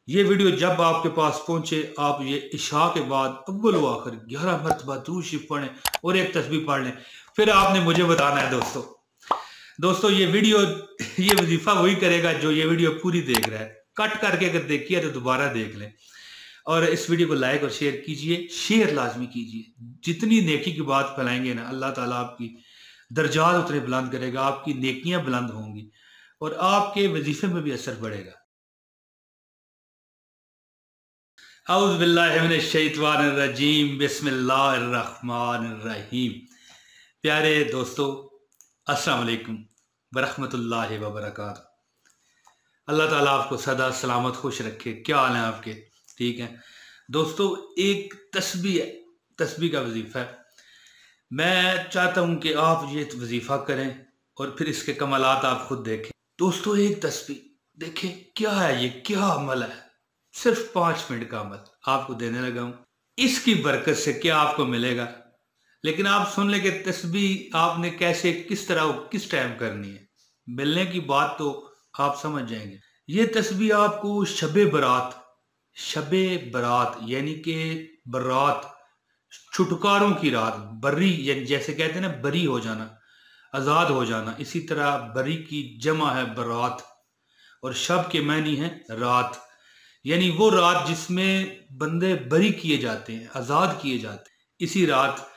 ये वीडियो जब आपके पास पहुंचे, आप ये इशा के बाद अव्वल व आखिर 11 मरतबा दुरूद शरीफ पढ़ें और एक तस्बीह पढ़ लें। फिर आपने मुझे बताना है दोस्तों। दोस्तों ये वीडियो ये वजीफा वही करेगा जो ये वीडियो पूरी देख रहा है। कट करके अगर देखिए तो दोबारा देख लें। और इस वीडियो को लाइक और शेयर कीजिए, शेयर लाजमी कीजिए। जितनी नेकी की बात फैलाएंगे ना, अल्लाह ताला आपकी दर्जात उतने बुलंद करेगा, आपकी नेकियां बुलंद होंगी और आपके वजीफे में भी असर बढ़ेगा। औज़ु बिल्लाहि मिनश शैतानिर रजीम, बिस्मिल्लाहिर रहमानिर रहीम। प्यारे दोस्तों, अस्सलाम वालेकुम वरहमतुल्लाहि व बरकातुहू। अल्लाह ताला आपको सदा सलामत खुश रखे। क्या हाल है आपके? ठीक है दोस्तों, एक तस्बीह है, तस्बीह का वजीफा है। मैं चाहता हूं कि आप ये वजीफा करें और फिर इसके कमालात आप खुद देखें। दोस्तों एक तस्बीह देखें, क्या है ये, क्या अमल है। सिर्फ 5 मिनट का अमल आपको देने लगा हूं। इसकी बरकत से क्या आपको मिलेगा, लेकिन आप सुन लें कि तस्बीह आपने कैसे, किस तरह, किस टाइम करनी है। मिलने की बात तो आप समझ जाएंगे। ये तस्बीह आपको शबे बरात यानी कि बरात, छुटकारों की रात, बरी यानी जैसे कहते हैं ना बरी हो जाना, आज़ाद हो जाना, इसी तरह बरी की जमा है बरात और शब के मानी है रात। यानी वो रात जिसमें बंदे बरी किए जाते हैं, आज़ाद किए जाते हैं। इसी रात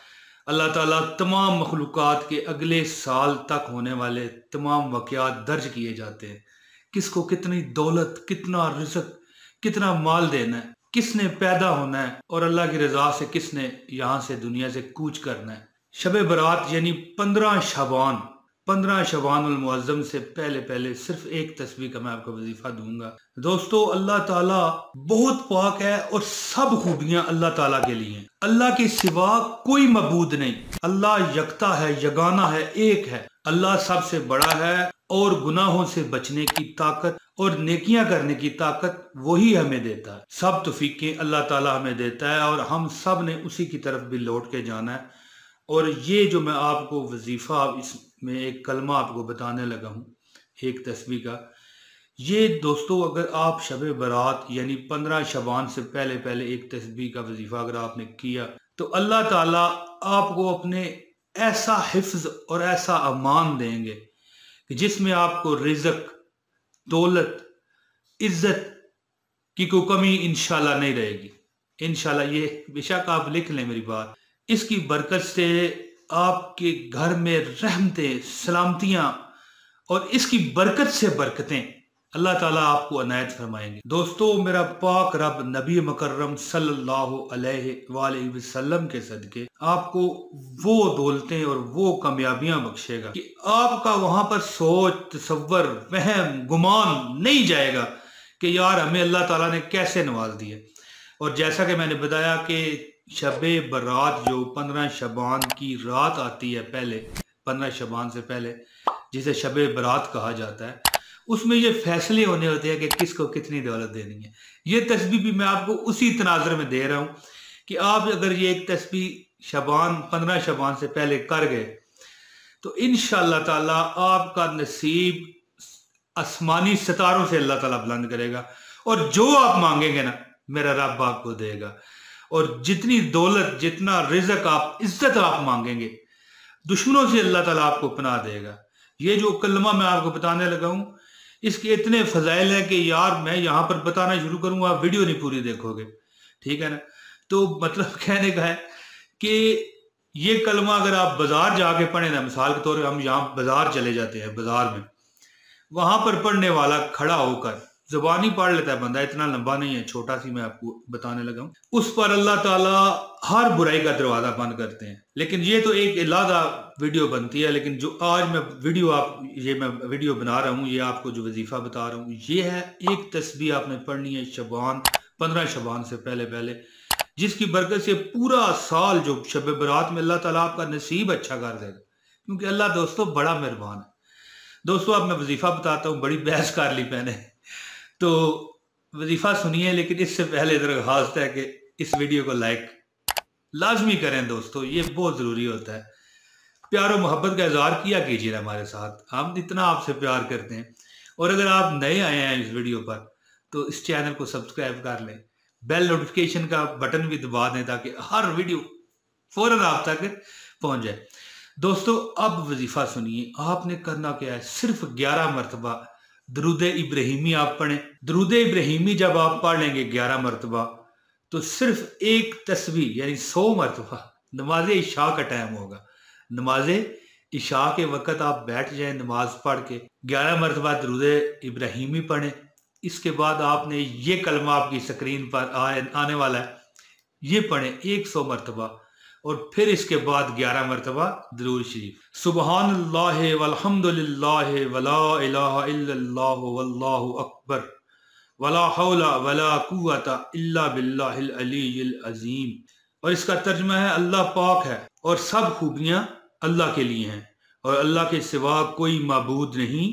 अल्लाह ताला तमाम मखलूक़ात के अगले साल तक होने वाले तमाम वाक़यात दर्ज किए जाते हैं। किसको कितनी दौलत, कितना रिज़्क़, कितना माल देना है, किसने पैदा होना है और अल्लाह की रज़ा से किसने यहाँ से दुनिया से कूच करना है। शब बरात यानी 15 शबानुल मुअज़्ज़म से पहले पहले सिर्फ एक तस्बीह का मैं आपको वजीफा दूंगा। दोस्तों अल्लाह ताला बहुत पाक है और सब खूबियां अल्लाह ताला के लिए हैं। अल्लाह के सिवा कोई मबूद नहीं। अल्लाह यकता है, यगाना है, एक है। अल्लाह सबसे बड़ा है और गुनाहों से बचने की ताकत और नेकियां करने की ताकत वही हमें देता है। सब तौफीकें अल्लाह ताला हमें देता है और हम सब ने उसी की तरफ भी लौट के जाना है। और ये जो मैं आपको वजीफा, इसमें एक कलमा आपको बताने लगा हूँ एक तस्बीह का, ये दोस्तों अगर आप शब बरात यानी 15 शबान से पहले पहले एक तस्बीह का वजीफा अगर आपने किया तो अल्लाह ताला आपको अपने ऐसा हिफ्ज और ऐसा अमान देंगे कि जिसमें आपको रिज़्क़, दौलत, इज्जत की कोई कमी इंशाल्लाह नहीं रहेगी। इंशाल्लाह, ये बेशक आप लिख लें मेरी बात। इसकी बरकत से आपके घर में रहमतें, सलामतियां और इसकी बरकत से बरकतें अल्लाह ताला आपको अनायत फरमाएंगे। दोस्तों मेरा पाक रब नबी मुकर्रम सल्लल्लाहु अलैहि वसल्लम के सदके आपको वो दौलतें और वो कामयाबियां बख्शेगा कि आपका वहां पर सोच, तसव्वुर, वहम, गुमान नहीं जाएगा कि यार हमें अल्लाह ताला ने कैसे नवाज दिया। और जैसा कि मैंने बताया कि शबे बरात जो 15 शबान की रात आती है, पहले 15 शबान से पहले, जिसे शबे बरात कहा जाता है, उसमें ये फैसले होने होते हैं कि किसको कितनी दौलत देनी है। ये तस्बीह भी मैं आपको उसी तनाजर में दे रहा हूँ कि आप अगर ये एक तस्बीह 15 शबान से पहले कर गए तो इंशाअल्लाह ताला आपका नसीब आसमानी सितारों से अल्लाह ताला बुलंद करेगा और जो आप मांगेंगे ना मेरा रब आपको देगा। और जितनी दौलत, जितना रिज़्क़, आप इज्जत आप मांगेंगे, दुश्मनों से अल्लाह ताला आपको पनाह देगा। ये जो कलमा मैं आपको बताने लगा हूँ, इसके इतने फजाइल हैं कि यार मैं यहाँ पर बताना शुरू करूँगा, आप वीडियो नहीं पूरी देखोगे, ठीक है ना। तो मतलब कहने का है कि ये कलमा अगर आप बाजार जाके पढ़े ना, मिसाल के तौर पर हम यहाँ बाजार चले जाते हैं, बाजार में वहां पर पढ़ने वाला खड़ा होकर जुबानी पढ़ लेता है बंदा, इतना लंबा नहीं है, छोटा सी मैं आपको बताने लगा हूँ, उस पर अल्लाह ताला हर बुराई का दरवाजा बंद करते हैं। लेकिन ये तो एक इलादा वीडियो बनती है, लेकिन जो आज मैं वीडियो बना रहा हूँ, ये आपको जो वजीफा बता रहा हूँ, ये है एक तस्बीह आपने पढ़नी है 15 शबान से पहले पहले, जिसकी बरकत से पूरा साल जो शब बरात में अल्लाह ताला आपका नसीब अच्छा कर देगा, क्योंकि अल्लाह दोस्तों बड़ा मेहरबान है। दोस्तों अब मैं वजीफा बताता हूँ, बड़ी बहस कर ली मैंने, तो वजीफा सुनिए। लेकिन इससे पहले दरख्वास्त है कि इस वीडियो को लाइक लाजमी करें दोस्तों, ये बहुत ज़रूरी होता है। प्यार और मोहब्बत का इजहार किया कीजिए हमारे साथ, हम इतना आपसे प्यार करते हैं। और अगर आप नए आए हैं इस वीडियो पर तो इस चैनल को सब्सक्राइब कर लें, बेल नोटिफिकेशन का बटन भी दबा दें ताकि हर वीडियो फौरन आप तक पहुंच जाए। दोस्तों अब वजीफा सुनिए, आपने करना क्या है, सिर्फ 11 मरतबा दरूद इब्राहिमी आप पढ़ें। दरूद इब्राहिमी जब आप पढ़ लेंगे 11 मरतबा तो सिर्फ एक तस्बीह यानी 100 मरतबा, नमाज इशा का टाइम होगा, नमाज इशा के वक़्त आप बैठ जाएं, नमाज पढ़ के 11 मरतबा दरूद इब्राहिमी पढ़ें। इसके बाद आपने ये कलमा आपकी स्क्रीन पर आने वाला है, ये पढ़ें 100 मरतबा, और फिर इसके बाद 11 मरतबा दरूद शरीफ, सुबहानल्लाह वल्हम्दुलिल्लाह वला इलाहा इल्लल्लाह वल्लाहु अकबर वला हौला वला कुव्वता इल्ला बिल्लाहिल अलीय्यिल अज़ीम। और इसका तर्जुमा है, अल्लाह पाक है और सब खूबियां अल्लाह के लिए हैं और अल्लाह के सिवा कोई माबूद नहीं,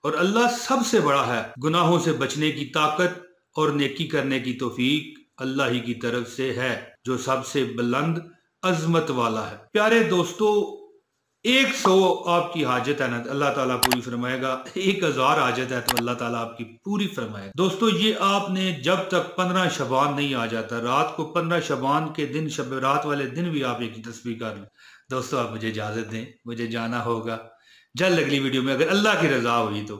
और अल्लाह सबसे बड़ा है। गुनाहों से बचने की ताकत और नेकी करने की तौफीक अल्लाह ही की तरफ से है जो सबसे बुलंद अजमत वाला है। प्यारे दोस्तों, 100 आपकी हाजत है ना अल्लाह ताला पूरी फरमाएगा, 1000 हाजत है तो अल्लाह ताला आपकी पूरी फरमाएगा। दोस्तों ये आपने जब तक 15 शबान नहीं आ जाता, रात को 15 शबान के दिन, शब रात वाले दिन भी आप एक तस्बीह कर लें। दोस्तों आप मुझे इजाजत दें, मुझे जाना होगा। जल्द अगली वीडियो में अगर अल्लाह की रजा हुई तो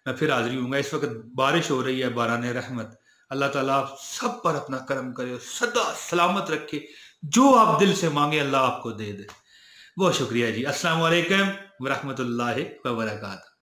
मैं फिर हाजिर हूँगा। इस वक्त बारिश हो रही है, बाराने रहमत। अल्लाह ताला आप सब पर अपना करम करे और सदा सलामत रखे। जो आप दिल से मांगे अल्लाह आपको दे दे। बहुत शुक्रिया जी। अस्सलाम वालेकुम व रहमतुल्लाहि व बरकातहू।